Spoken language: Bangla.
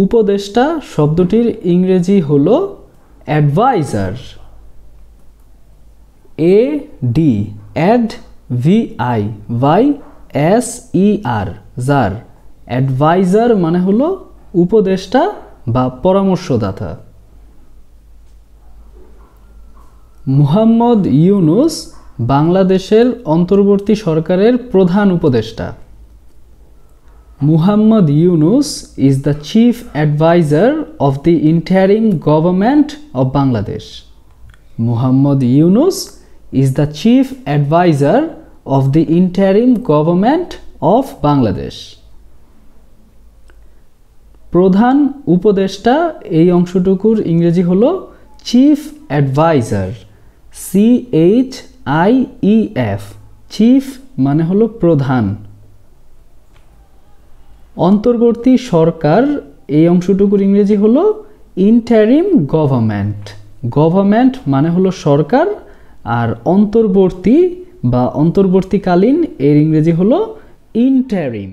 উপদেষ্টা শব্দটির ইংরেজি হলো অ্যাডভাইজার। ADVIYSER jar. অ্যাডভাইজার মানে হলো উপদেষ্টা বা পরামর্শদাতা। মুহাম্মদ ইউনুস বাংলাদেশের অন্তর্বর্তী সরকারের প্রধান উপদেষ্টা। Muhammad Yunus is the chief advisor of the interim government of Bangladesh. Muhammad Yunus is the chief advisor of the interim government of Bangladesh. প্রধান উপদেষ্টা এই অংশটুকুর ইংরেজি হলো চিফ অ্যাডভাইজার। CHIEF চিফ মানে হলো প্রধান। অন্তর্বর্তী সরকার এই অংশটুকুর ইংরেজি হলো ইন্টারিম গভর্নমেন্ট। গভর্নমেন্ট মানে হলো সরকার, আর অন্তর্বর্তী বা অন্তর্বর্তীকালীন এর ইংরেজি হলো ইন্টারিম।